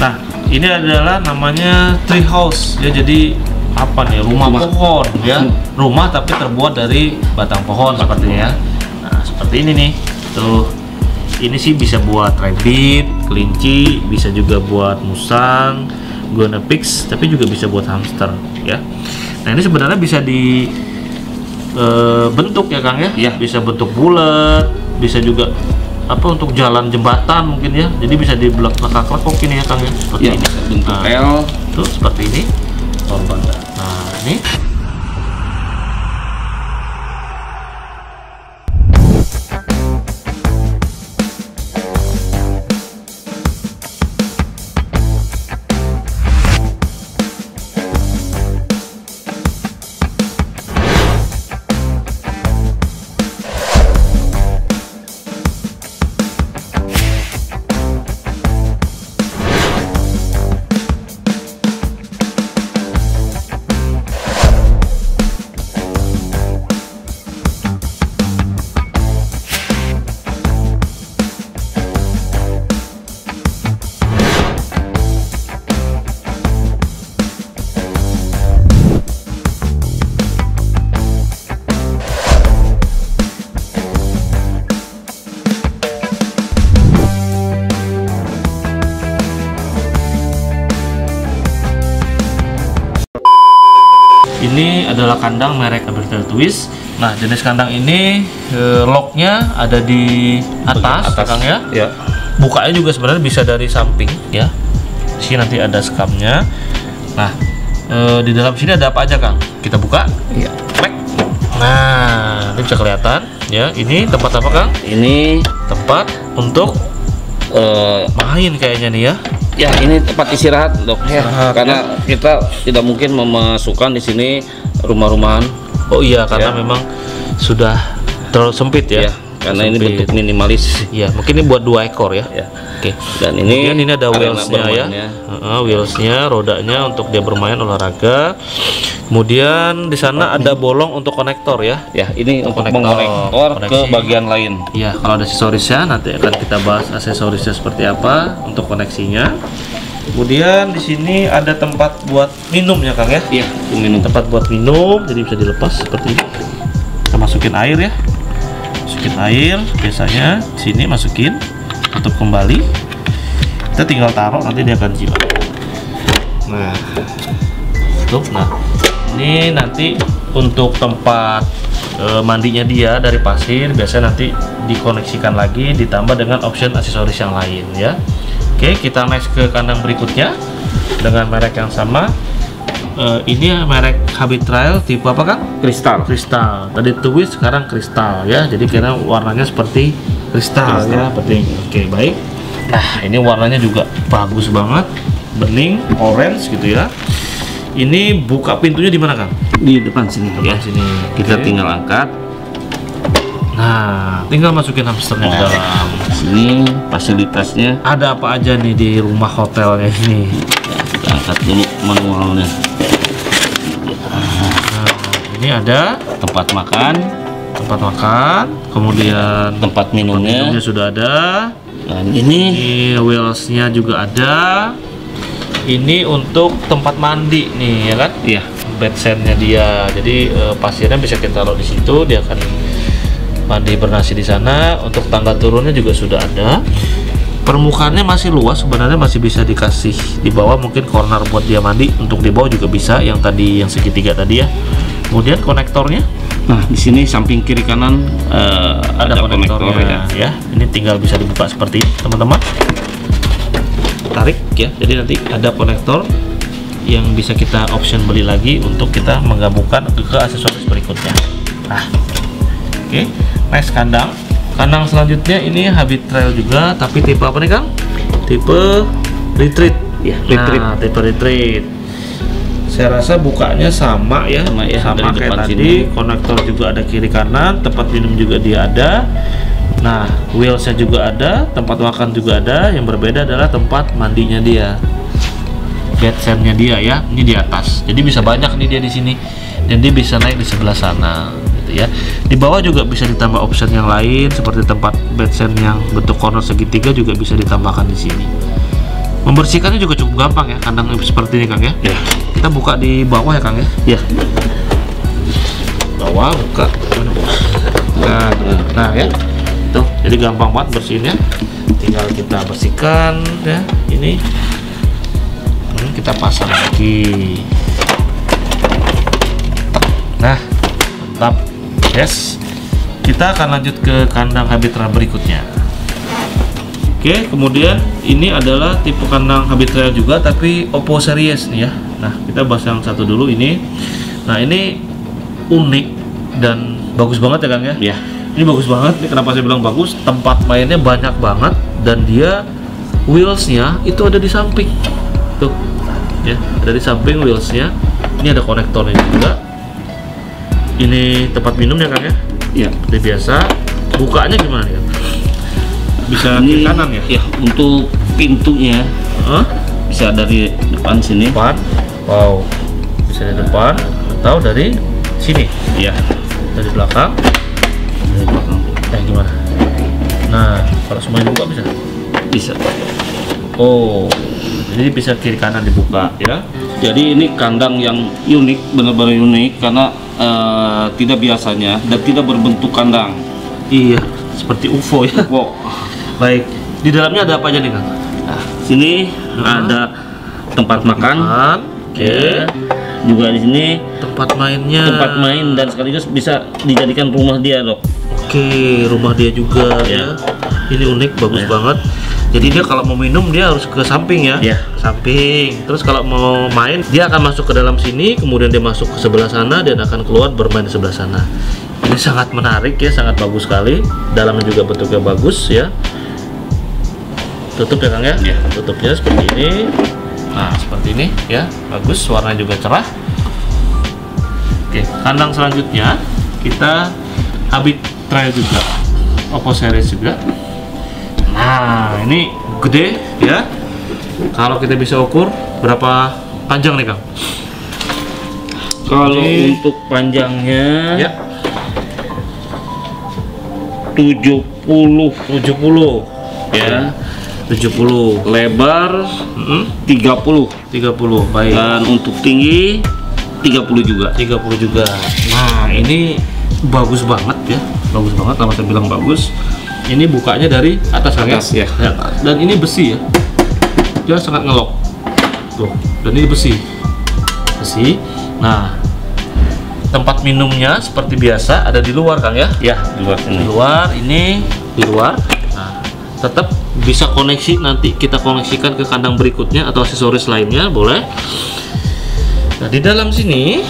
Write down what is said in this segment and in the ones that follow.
Nah, ini adalah namanya tree house ya. Jadi apa nih, rumah pohon ya. Rumah tapi terbuat dari batang pohon sepertinya ya. Nah, seperti ini nih. Tuh. Ini sih bisa buat rabbit, kelinci, bisa juga buat musang, guinea pigs, tapi juga bisa buat hamster ya. Nah, ini sebenarnya bisa di bentuk ya Kang ya. Ya, bisa bentuk bulat, bisa juga apa untuk jalan jembatan mungkin ya. Jadi bisa di lekak-lekok ini ya Kang ya. Seperti ini. Bentuk L. Tuh seperti ini. Nah, ini ini adalah kandang merek Habitrail Twist. Nah, jenis kandang ini locknya ada di atas, Kang ya. Ya. Bukanya juga sebenarnya bisa dari samping ya. Di sini nanti ada skamnya. Nah, di dalam sini ada apa aja Kang? Kita buka. Iya. Klek. Nah, ini bisa kelihatan ya. Ini tempat apa Kang? Ini Tempat untuk main kayaknya nih ya. ya ini tempat istirahat dok ya. Istirahat, Karena kita tidak mungkin memasukkan di sini rumah-rumahan. Oh iya, karena Ya. memang sudah terlalu sempit ya. Ya, karena ini Sempit. bentuk minimalis. Iya, mungkin ini buat 2 ekor ya. Ya. Oke. Dan Kemudian ini ada arena wheelsnya ya. bermainnya. Wheelsnya, rodanya untuk dia bermain olahraga. Kemudian di sana ada bolong untuk konektor ya. Ya, ini untuk Konektor, mengkonektor ke koneksi. bagian lain. Iya, kalau ada aksesorisnya nanti akan kita bahas aksesorisnya seperti apa untuk koneksinya. Kemudian di sini ada tempat buat minum ya Kang ya. Iya, untuk minum. Tempat buat minum, jadi bisa dilepas seperti ini. Kita masukin air ya. Masukin air, biasanya di sini masukin untuk kembali. Kita tinggal taruh, nanti dia akan jilat. Nah, tuh, nah ini nanti untuk tempat mandinya dia dari pasir, biasanya nanti dikoneksikan lagi ditambah dengan option aksesoris yang lain ya. Oke, kita next ke kandang berikutnya dengan merek yang sama. Ini merek Habitrail tipe apa Kang? Kristal. Kristal. Tadi Twist, sekarang kristal ya. Jadi karena warnanya seperti kristal ya, seperti ini. Oke, baik. Nah, ini warnanya juga bagus banget, bening, orange gitu ya. Ini buka pintunya di mana Kang? Di depan sini Ya, sini. kita Oke. tinggal angkat. Nah, tinggal masukin hamsternya ke dalam. Sini fasilitasnya. Ada apa aja nih di rumah hotelnya ini? Kita angkat dulu manualnya. Nah, ini ada Tempat makan, kemudian tempat minumnya. minumnya sudah ada. Dan ini Ini wheelsnya juga ada. Ini untuk tempat mandi nih ya kan? ya Bedsandnya dia. Jadi pasirnya bisa kita taruh di situ. Dia akan mandi bernasi di sana. Untuk tangga turunnya juga sudah ada. Permukaannya masih luas, sebenarnya masih bisa dikasih di bawah mungkin corner buat dia mandi. Untuk di bawah juga bisa. Yang tadi yang segitiga tadi ya. Kemudian konektornya. nah di sini samping kiri kanan Ada konektornya ya. Ini tinggal bisa dibuka seperti ini teman-teman. Tarik ya, jadi nanti ada konektor yang bisa kita option beli lagi untuk kita menggabungkan ke aksesoris berikutnya. Nah, oke, next kandang selanjutnya ini Habitrail juga, tapi tipe apa nih Kang? Tipe retreat ya Nah, tipe retreat. Saya rasa bukanya sama ya, Sama ya, sama dari kayak depan tadi. sini. Konektor juga ada kiri kanan, tempat minum juga dia ada. Nah, wheelsnya juga ada, tempat makan juga ada. Yang berbeda adalah tempat mandinya dia, bedsandnya dia ya. Ini di atas, jadi bisa banyak nih dia di sini, dan dia bisa naik di sebelah sana, gitu ya. Di bawah juga bisa ditambah option yang lain, seperti tempat bedsand yang bentuk corner segitiga juga bisa ditambahkan di sini. Membersihkannya juga cukup gampang ya, kandang seperti ini Kang ya. Ya. Kita buka di bawah ya Kang ya. Ya. Bawah buka. Nah ya. Tuh, jadi gampang banget bersihinnya. Tinggal kita bersihkan ya. Ini kita pasang lagi. Nah, mantap. Yes. Kita akan lanjut ke kandang Habitra berikutnya. Oke, kemudian ini adalah tipe kandang Habitra juga, tapi Oppo series nih ya. Nah, kita bahas yang satu dulu ini. Nah, ini unik dan bagus banget ya Kang ya. Ya. Ini bagus banget. Ini kenapa saya bilang bagus? Tempat mainnya banyak banget dan dia wheelsnya itu ada di samping. Tuh, ya, ada di samping wheelsnya. Ini ada konektornya juga. Ini tempat minumnya Kang ya. Ya. Seperti biasa. Bukanya gimana nih Kang? Bisa Ini, kiri kanan ya? Ya, untuk pintunya bisa dari depan sini. Depan. Wow. Bisa dari depan atau dari sini. Ya. Dari belakang. Dari belakang. Gimana? Nah, kalau semuanya dibuka bisa? Bisa. Oh, jadi bisa kiri kanan dibuka ya? Jadi ini kandang yang unik, benar-benar unik karena tidak biasanya dan tidak berbentuk kandang. Iya, seperti UFO ya. Wow. Baik, di dalamnya ada apa aja nih Kang? Nah, sini ada tempat makan. Oke. Ya. Juga di sini Tempat mainnya. tempat main dan sekaligus bisa dijadikan rumah dia, Dok. Oke, rumah dia juga ya. Ini unik, bagus banget. Jadi dia kalau mau minum dia harus ke samping ya. Ya. Samping. Terus kalau mau main dia akan masuk ke dalam sini, kemudian dia masuk ke sebelah sana dan akan keluar bermain di sebelah sana. Ini sangat menarik ya, sangat bagus sekali. Dalamnya juga bentuknya bagus ya. Tutup ya Kang ya? Ya. Tutupnya seperti ini. Nah, seperti ini ya. Bagus, warnanya juga cerah. Oke, kandang selanjutnya kita Habitra juga. Oppo series juga. Nah, ini gede ya. Kalau kita bisa ukur berapa panjang nih Kang? Kalau Ini- untuk panjangnya Ya, 70 ya. 70. lebar 30. 30 Baik. dan untuk tinggi 30 juga. 30 juga. Nah, ini bagus banget ya. Bagus banget, kalau saya bilang bagus. Ini bukanya dari atas Kang Atas, ya. Dan ini besi ya. Dia sangat ngelok. Tuh, dan ini besi. Besi. Nah, tempat minumnya seperti biasa ada di luar Kang ya. Ya, di luar Di sini. luar ini di luar. Nah, tetap bisa koneksi, nanti kita koneksikan ke kandang berikutnya atau aksesoris lainnya boleh. Nah, di dalam sini,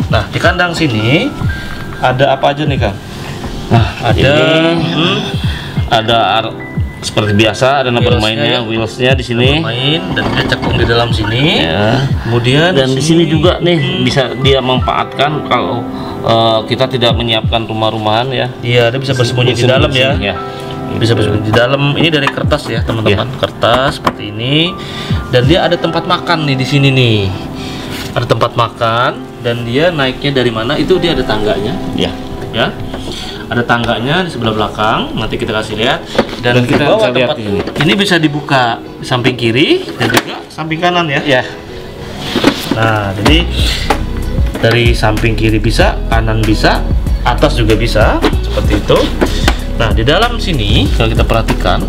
nah di kandang sini ada apa aja nih Kang? Nah, Ada ada seperti biasa ada nomor Wheelsnya mainnya, ya. wheelsnya di sini. main dan dia cekung di dalam sini. Ya. Kemudian Dan di sini juga nih bisa dia manfaatkan kalau kita tidak menyiapkan rumah-rumahan ya. Iya, dia bisa bersembunyi di dalam ya. Ya. Bisa bersembunyi di dalam. Ini dari kertas ya teman-teman. Kertas seperti ini. Dan dia ada tempat makan nih di sini nih. Ada tempat makan dan dia naiknya dari mana? Itu dia ada tangganya. Ya. Ya, ada tangganya di sebelah belakang, nanti kita kasih lihat. Dan kita di bawah bisa lihat tempat ini bisa dibuka di samping kiri dan juga samping kanan ya. Ya. Nah, jadi dari samping kiri bisa, kanan bisa, atas juga bisa, seperti itu. Nah, di dalam sini kalau kita perhatikan,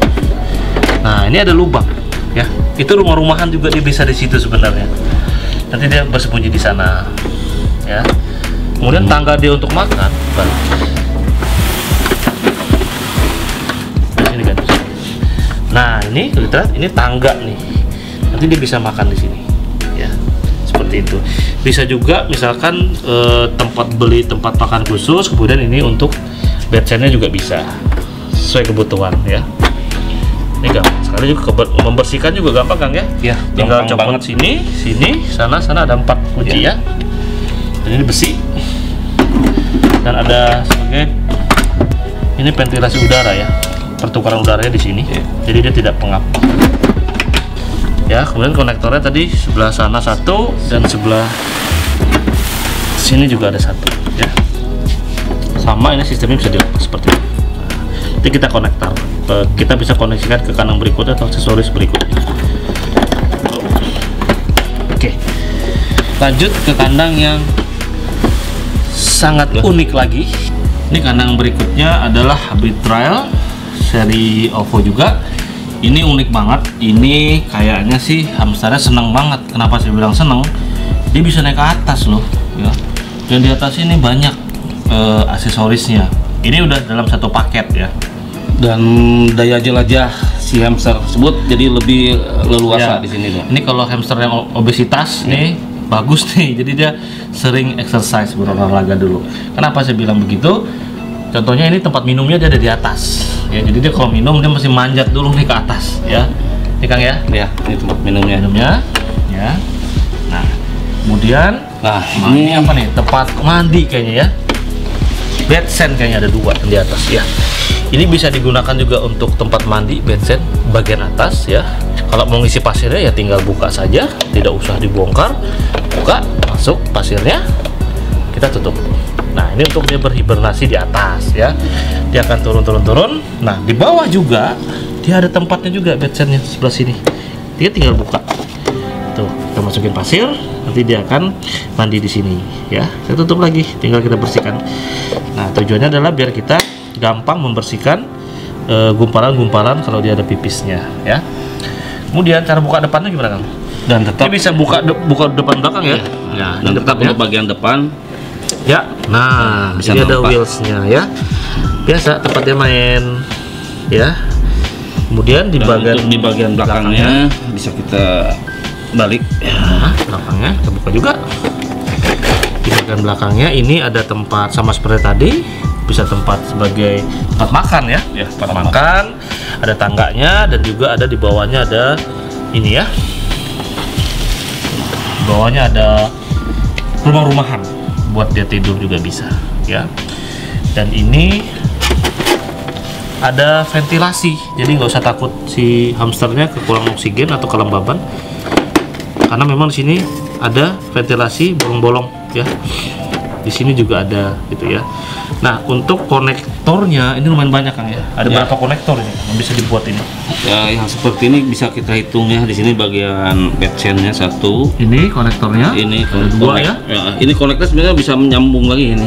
nah ini ada lubang ya. Itu rumah-rumahan juga dia bisa di situ sebenarnya. Nanti dia bersembunyi di sana ya. Kemudian tangga dia untuk makan, di sini kan. Nah, ini kalau kita lihat ini tangga nih. Nanti dia bisa makan di sini. Ya. Seperti itu. Bisa juga misalkan tempat beli tempat makan khusus, kemudian ini untuk bedstand-nya juga bisa. Sesuai kebutuhan ya. Ini gampang sekali juga, membersihkan juga gampang Kang ya. Ya, Tinggal gampang copot banget. sini, sana ada 4 kunci ya. Dan ini besi. Dan ada sebagai ini ventilasi udara ya, pertukaran udaranya di sini. Jadi dia tidak pengap. Ya, kemudian konektornya tadi sebelah sana satu dan sebelah sini juga ada satu. Ya, sama ini sistemnya bisa dilepas seperti ini. Nanti kita konektor, kita bisa koneksikan ke kandang berikutnya atau aksesoris berikutnya. Lanjut ke kandang yang sangat unik lagi. Ini kandang berikutnya adalah Habit Trail seri OVO juga. Ini unik banget. Ini kayaknya sih hamsternya seneng banget. Kenapa saya bilang seneng? Dia bisa naik ke atas loh, ya. Dan di atas ini banyak aksesorisnya. Ini udah dalam satu paket ya. Dan daya jelajah si hamster tersebut jadi lebih leluasa Ya. di sini nih. Ini kalau hamster yang obesitas nih bagus nih. Jadi dia sering exercise, berolahraga dulu. Kenapa saya bilang begitu? Contohnya ini tempat minumnya dia ada di atas. Ya, jadi dia kalau minum dia mesti manjat dulu nih ke atas, ya. Ini Kang ya. Ya, ini tempat minumnya. Ya. Nah, kemudian ini apa nih? Tempat mandi kayaknya ya. Bedsen kayaknya ada 2 di atas ya. Ini bisa digunakan juga untuk tempat mandi, bedsen bagian atas ya. Kalau mau ngisi pasirnya ya tinggal buka saja, tidak usah dibongkar. Buka, masuk pasirnya, kita tutup. Nah, ini untuk dia berhibernasi di atas ya. Dia akan turun. Nah, di bawah juga dia ada tempatnya juga, bedsennya sebelah sini. Dia tinggal buka. Tuh, kita masukin pasir, nanti dia akan mandi di sini ya. Saya tutup lagi, tinggal kita bersihkan. Nah, tujuannya adalah biar kita gampang membersihkan gumpalan-gumpalan kalau dia ada pipisnya ya. Kemudian cara buka depannya gimana, Kang? Dan tetap Ini bisa buka depan belakang ya. Ya, dan ini tetap ya. untuk bagian depan Ya, nah, bisa ini ada nampak. wheelsnya ya. Biasa tempatnya main ya. Kemudian di dan bagian untuk di bagian belakangnya bisa kita balik. nah, belakangnya kita buka juga. Di bagian belakangnya ini ada tempat sama seperti tadi, bisa tempat sebagai tempat makan ya. Ya, Tempat makan, ada tangganya dan juga ada di bawahnya ada ini ya. Di bawahnya ada rumah-rumahan buat dia tidur juga bisa ya. Dan ini ada ventilasi, jadi nggak usah takut si hamsternya kekurangan oksigen atau kelembaban, karena memang di sini ada ventilasi bolong-bolong ya. Di sini juga ada gitu ya. Nah, untuk konektornya ini lumayan banyak, Kang ya. Ada Ya. berapa konektor ini yang bisa dibuat ini? Ya, yang seperti ini bisa kita hitung ya. Di sini bagian bedsennya 1. Ini konektornya. Ini ada 2 ya. Ini konektor sebenarnya bisa menyambung lagi ini.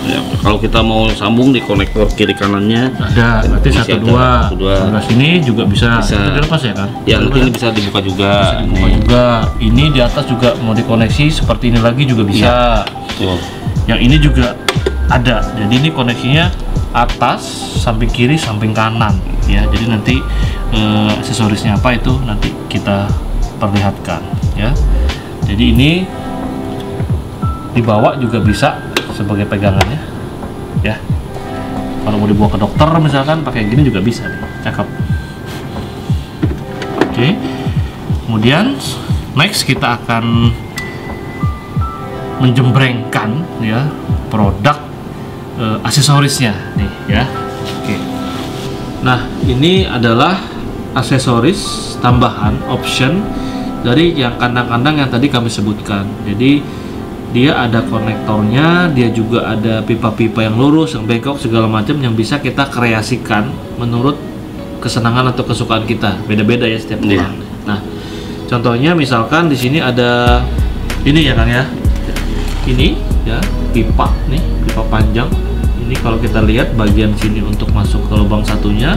Ya, kalau kita mau sambung di konektor kiri kanannya Ada, berarti bisa 1, 2. 1, 2. Sebelah sini juga bisa. Bisa. Itu dilepas ya, kan? Ya, nanti ini bisa dibuka juga. Dibuka Nih. juga. Ini di atas juga mau dikoneksi seperti ini lagi juga bisa. Tuh. Yang ini juga ada. Jadi ini koneksinya atas, samping kiri, samping kanan ya. Jadi nanti aksesorisnya apa itu nanti kita perlihatkan ya. Jadi ini dibawa juga bisa sebagai pegangannya ya. Kalau mau dibawa ke dokter misalkan pakai gini juga bisa nih. Cakep. Oke. Kemudian next kita akan menjembrengkan ya produk aksesorisnya nih ya. Oke. Nah, ini adalah aksesoris tambahan option dari yang kandang-kandang yang tadi kami sebutkan. Jadi dia ada konektornya, dia juga ada pipa-pipa yang lurus, yang bengkok segala macam yang bisa kita kreasikan menurut kesenangan atau kesukaan kita. Beda-beda ya setiap orang. Nah, contohnya misalkan di sini ada ini ya, Kang ya. Ini ya pipa nih, pipa panjang. Ini kalau kita lihat bagian sini untuk masuk ke lubang satunya,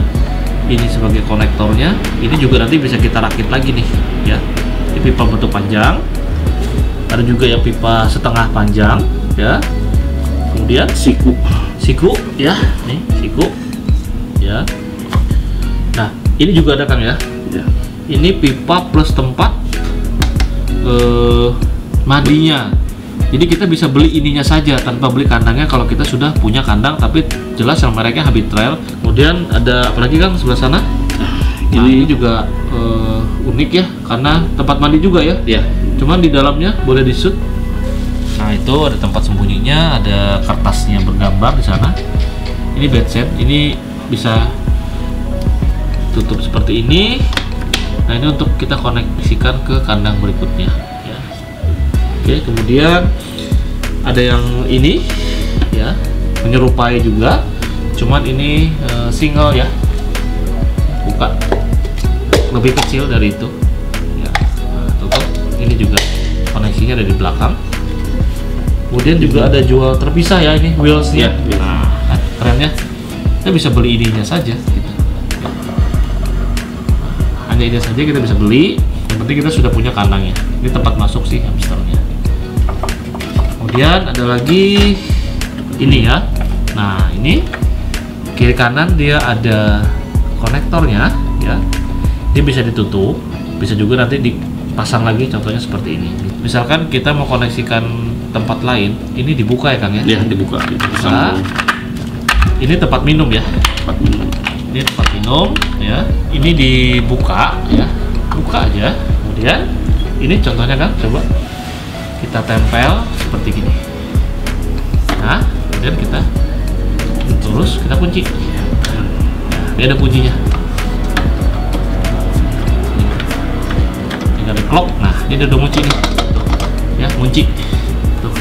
ini sebagai konektornya. Ini juga nanti bisa kita rakit lagi nih ya. Ini pipa bentuk panjang. Ada juga yang pipa setengah panjang ya. Kemudian siku ya, nih siku ya. Nah, ini juga ada, Kang ya. Ini pipa plus tempat mandinya. Jadi kita bisa beli ininya saja tanpa beli kandangnya kalau kita sudah punya kandang, tapi jelas yang mereknya Habit Trail. Kemudian ada apalagi, Kang, sebelah sana? Ini juga unik ya, karena tempat mandi juga ya. Ya. Cuman di dalamnya boleh disut. Nah, itu ada tempat sembunyinya, ada kertasnya bergambar di sana. Ini bedset, ini bisa tutup seperti ini. Nah, ini untuk kita koneksikan ke kandang berikutnya ya. Oke, kemudian ada yang ini ya, menyerupai juga, cuman ini single ya, buka lebih kecil dari itu ya. Nah, tutup. Ini juga koneksinya kondektornya ada di belakang. Kemudian juga ada jual terpisah ya ini wheelsnya. Nah, kerennya kita bisa beli ininya saja gitu. Hanya ini saja kita bisa beli. Yang penting kita sudah punya kandangnya. Ini tempat masuk sih hamsternya. Kemudian ada lagi ini ya. Nah, ini kiri kanan dia ada konektornya ya. Dia bisa ditutup, bisa juga nanti dipasang lagi, contohnya seperti ini. Misalkan kita mau koneksikan tempat lain, ini dibuka ya Kang ya? Iya, dibuka. Bisa. Ini tempat minum ya. Tempat minum. Ini tempat minum ya. Ini dibuka ya. Buka aja. Kemudian ini contohnya Kang, coba kita tempel seperti gini. Nah, kemudian kita terus kita kunci. Nah, ini ada kuncinya. Tinggal di klok. Nah, ini udah kunci nih. Tuh, ya, kunci. Tuh,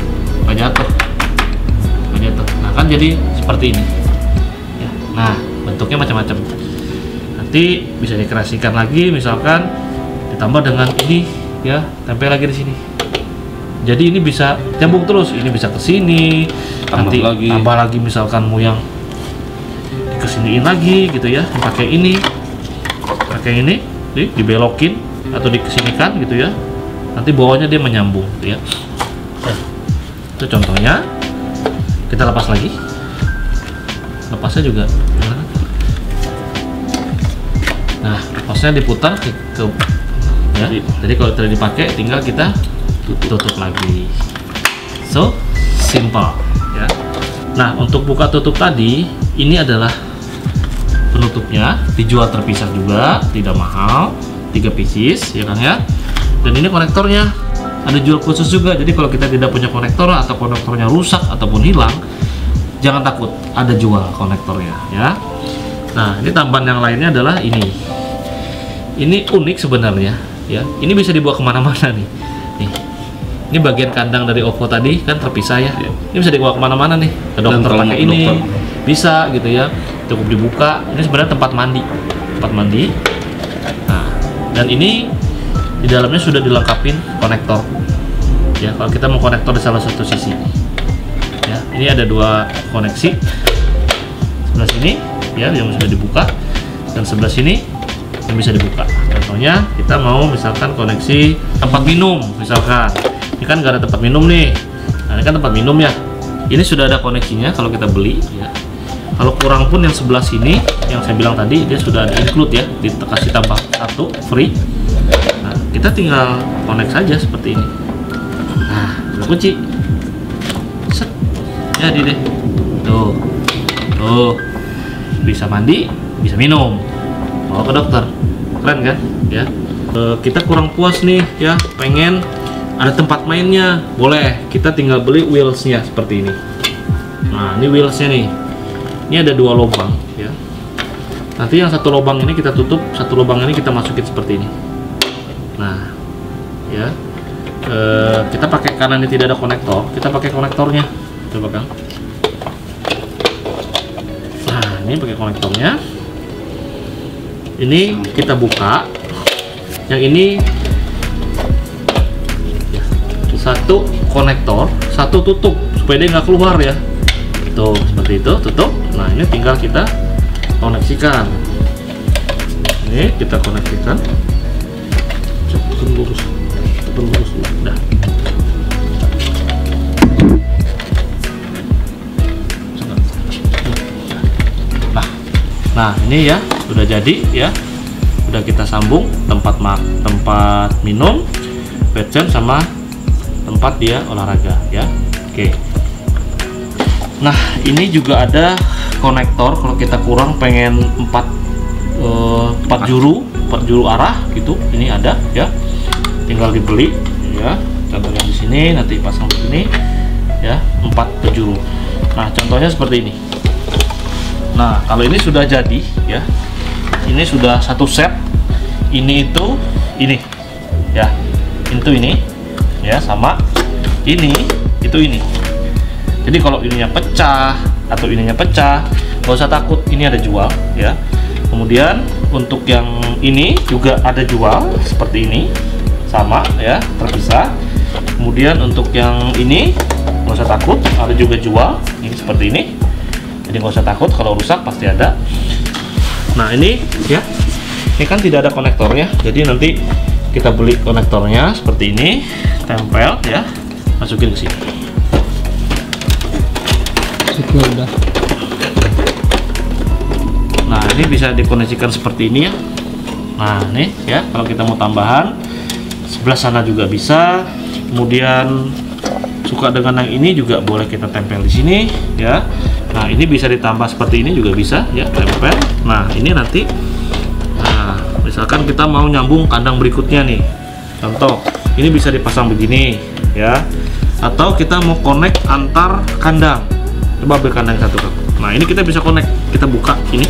nggak jatuh. Nggak jatuh. Nah, kan jadi seperti ini. Ya. Nah, bentuknya macam-macam. Nanti bisa dikreasikan lagi, misalkan ditambah dengan ini, ya, tempel lagi di sini. Jadi ini bisa nyambung terus. Ini bisa ke sini. Nanti tambah lagi misalkan mau yang kesiniin lagi gitu ya, pakai ini dibelokin atau dikesinikan gitu ya, nanti bawahnya dia menyambung gitu ya. Itu contohnya. Kita lepas lagi, lepasnya juga gimana? Nah, lepasnya diputar ke ya, jadi kalau tidak dipakai tinggal kita tutup lagi. So simple ya. Nah, untuk buka tutup tadi ini adalah penutupnya, dijual terpisah juga, tidak mahal, 3 pieces ya kan ya. Dan ini konektornya ada jual khusus juga. Jadi kalau kita tidak punya konektor atau konektornya rusak ataupun hilang, jangan takut, ada jual konektornya ya. Nah, ini tambahan yang lainnya adalah ini unik sebenarnya ya. Ini bisa dibawa kemana-mana nih. Ini bagian kandang dari OVO tadi kan terpisah ya. Ini bisa dibawa kemana-mana nih. Ke dokter pakai ini bisa gitu ya. Cukup dibuka. Ini sebenarnya tempat mandi. Nah, dan ini di dalamnya sudah dilengkapin konektor. Ya, kalau kita mau konektor di salah satu sisi. Ya, ini ada 2 koneksi. Sebelah sini ya yang sudah dibuka, dan sebelah sini yang bisa dibuka. Contohnya kita mau misalkan koneksi tempat minum misalkan. Ini kan nggak ada tempat minum nih. Nah, ini kan tempat minum ya. Ini sudah ada koneksinya kalau kita beli ya. Kalau kurang pun yang sebelah sini yang saya bilang tadi dia sudah ada include ya, dikasih tambah 1 free. Nah, kita tinggal connect saja seperti ini. Nah, udah kunci. Set. Jadi deh. Tuh. Bisa mandi, bisa minum. Bawa ke dokter. Keren kan? Ya. Kita kurang puas nih ya, pengen ada tempat mainnya, boleh kita tinggal beli wheelsnya seperti ini. Nah, ini wheelsnya nih, ini ada 2 lubang ya. Nanti yang satu lubang ini kita tutup, satu lubang ini kita masukin seperti ini. Nah ya, kita pakai, karena ini tidak ada konektor, kita pakai konektornya. Coba Kang. Nah, ini pakai konektornya. Ini kita buka, yang ini satu konektor, satu tutup supaya dia nggak keluar ya. Tuh, seperti itu, tutup. Nah, ini tinggal kita koneksikan. Ini kita koneksikan. Tepen lurus udah. Nah, ini ya sudah jadi ya. Sudah kita sambung tempat minum, bedjam sama tempat dia olahraga ya. Oke. Nah, ini juga ada konektor kalau kita kurang pengen 4 juru arah gitu. Ini ada ya. Tinggal dibeli ya. Contohnya di sini nanti pasang di sini ya, 4 penjuru. Nah, contohnya seperti ini. Nah, kalau ini sudah jadi ya. Ini sudah satu set. Ini ya. Ini ya, sama ini jadi kalau ininya pecah atau ininya pecah, nggak usah takut, ini ada jual ya. Kemudian untuk yang ini juga ada jual seperti ini, sama ya, terpisah. Kemudian untuk yang ini nggak usah takut, ada juga jual ini seperti ini, jadi nggak usah takut kalau rusak, pasti ada. Nah ini ya, ini kan tidak ada konektornya, jadi nanti kita beli konektornya seperti ini, tempel ya, masukin ke sini. Udah. Nah ini bisa dikoneksikan seperti ini ya. Nah nih ya, kalau kita mau tambahan sebelah sana juga bisa. Kemudian suka dengan yang ini juga boleh kita tempel di sini ya. Nah ini bisa ditambah seperti ini juga bisa ya, tempel. Nah ini nanti, nah misalkan kita mau nyambung kandang berikutnya nih, contoh ini bisa dipasang begini ya, atau kita mau connect antar kandang. Coba ambil kandang satu kan. Nah ini kita bisa connect, kita buka ini.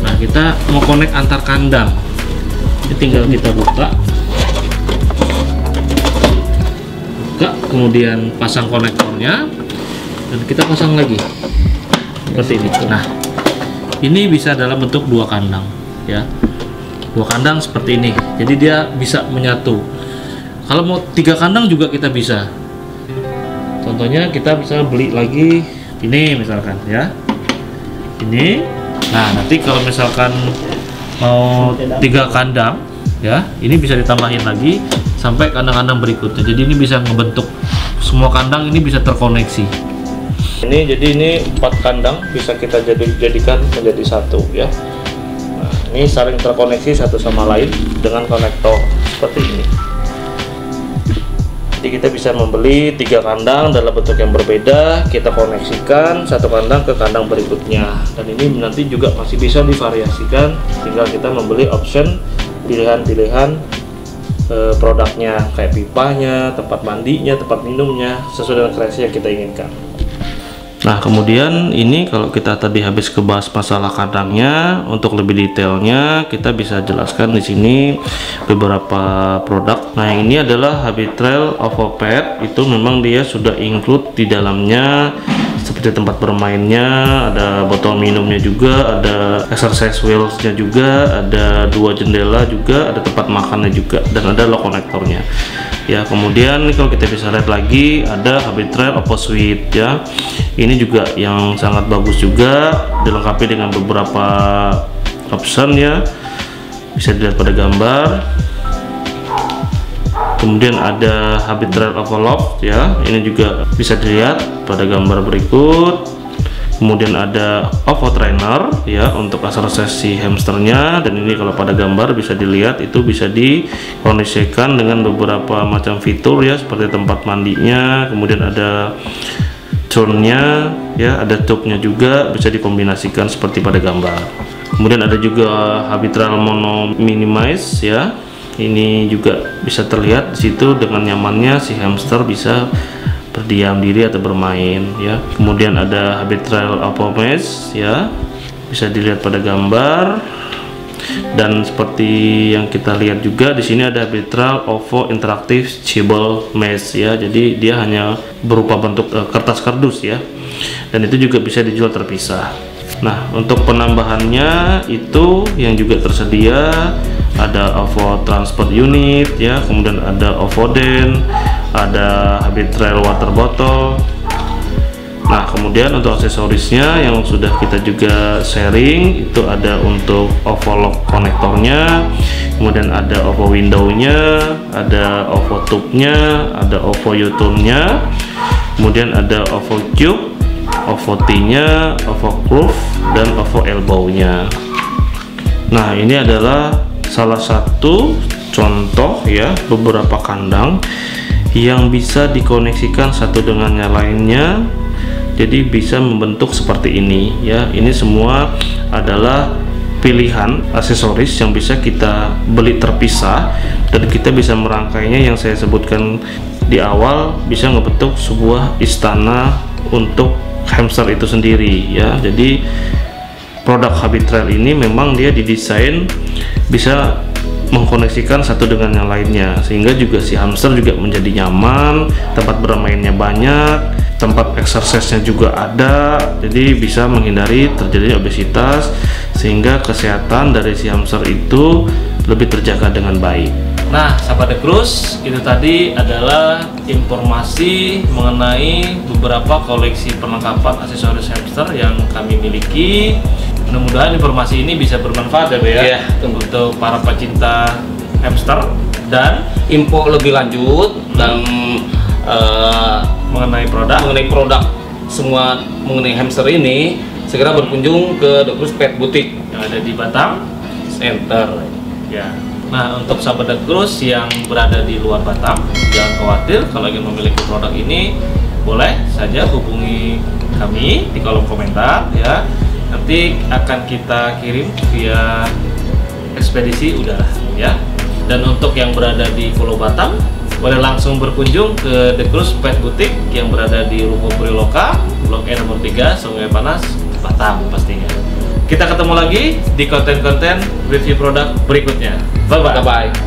Nah kita mau connect antar kandang, ini tinggal kita buka, kemudian pasang konektornya, dan kita pasang lagi seperti ini. Nah ini bisa dalam bentuk dua kandang ya, dua kandang seperti ini, jadi dia bisa menyatu. Kalau mau 3 kandang juga kita bisa. Contohnya kita bisa beli lagi ini misalkan ya, ini. Nah nanti kalau misalkan mau 3 kandang ya, ini bisa ditambahin lagi sampai kandang-kandang berikutnya. Jadi ini bisa ngebentuk semua kandang, ini bisa terkoneksi. Ini jadi ini 4 kandang bisa kita jadikan menjadi satu ya. Nah, ini saling terkoneksi satu sama lain dengan konektor seperti ini. Jadi kita bisa membeli 3 kandang dalam bentuk yang berbeda, kita koneksikan satu kandang ke kandang berikutnya, dan ini nanti juga masih bisa divariasikan, tinggal kita membeli option pilihan-pilihan produknya, kayak pipanya, tempat mandinya, tempat minumnya, sesuai dengan kreasi yang kita inginkan. Nah kemudian ini kalau kita tadi habis kebahas masalah kandangnya, untuk lebih detailnya kita bisa jelaskan di sini beberapa produk. Nah yang ini adalah Habitrail OVO-Pet, itu memang dia sudah include di dalamnya seperti tempat bermainnya, ada botol minumnya juga, ada exercise wheelsnya juga, ada 2 jendela juga, ada tempat makannya juga, dan ada lock konektornya ya. Kemudian kalau kita bisa lihat lagi ada Habitrail OVO Suite ya, ini juga yang sangat bagus juga, dilengkapi dengan beberapa option ya, bisa dilihat pada gambar. Kemudian ada Habitrail OVO Loft ya, ini juga bisa dilihat pada gambar berikut. Kemudian ada OVO Trainer ya, untuk aksesoris hamsternya, dan ini kalau pada gambar bisa dilihat itu bisa dikondisikan dengan beberapa macam fitur ya, seperti tempat mandinya, kemudian ada turnnya ya, ada tube-nya juga bisa dikombinasikan seperti pada gambar. Kemudian ada juga Habitrail Mono Minimize ya, ini juga bisa terlihat di situ, dengan nyamannya si hamster bisa berdiam diri atau bermain ya. Kemudian ada Habitrail OVO Mesh ya, bisa dilihat pada gambar. Dan seperti yang kita lihat juga di sini ada Habitrail OVO Interactive Stable Mesh ya, jadi dia hanya berupa bentuk kertas kardus ya, dan itu juga bisa dijual terpisah. Nah untuk penambahannya itu yang juga tersedia ada OVO Transport Unit ya, kemudian ada OVO Den, ada Habitrail Water Bottle. Nah kemudian untuk aksesorisnya yang sudah kita juga sharing itu ada untuk OVO Lock konektornya, kemudian ada OVO Window-nya, ada OVO Tube-nya, ada OVO U-Turn-nya, kemudian ada OVO Cube, OVO T-nya, OVO Groove, dan OVO Elbow-nya. Nah ini adalah salah satu contoh ya, beberapa kandang yang bisa dikoneksikan satu dengan yang lainnya, jadi bisa membentuk seperti ini ya. Ini semua adalah pilihan aksesoris yang bisa kita beli terpisah, dan kita bisa merangkainya yang saya sebutkan di awal, bisa ngebentuk sebuah istana untuk hamster itu sendiri ya. Jadi produk Habitrail ini memang dia didesain bisa mengkoneksikan satu dengan yang lainnya, sehingga juga si hamster juga menjadi nyaman, tempat bermainnya banyak, tempat exercise-nya juga ada, jadi bisa menghindari terjadinya obesitas, sehingga kesehatan dari si hamster itu lebih terjaga dengan baik. Nah, sahabat The Crus, itu tadi adalah informasi mengenai beberapa koleksi perlengkapan aksesoris hamster yang kami miliki. Mudah-mudahan informasi ini bisa bermanfaat ya, Be, ya, untuk para pecinta hamster. Dan info lebih lanjut dan mengenai produk semua mengenai hamster ini, segera berkunjung ke The Crus Pet Boutique yang ada di Batam Center. Ya. Nah, untuk sahabat The Crus yang berada di luar Batam, jangan khawatir kalau ingin memiliki produk ini, boleh saja hubungi kami di kolom komentar ya. Nanti akan kita kirim via ekspedisi udara ya. Dan untuk yang berada di Pulau Batam, boleh langsung berkunjung ke The Crus Pet Boutique yang berada di Ruko Puriloka, Blok E nomor 3, Sungai Panas, Batam pastinya. Kita ketemu lagi di konten-konten review produk berikutnya. Bye-bye.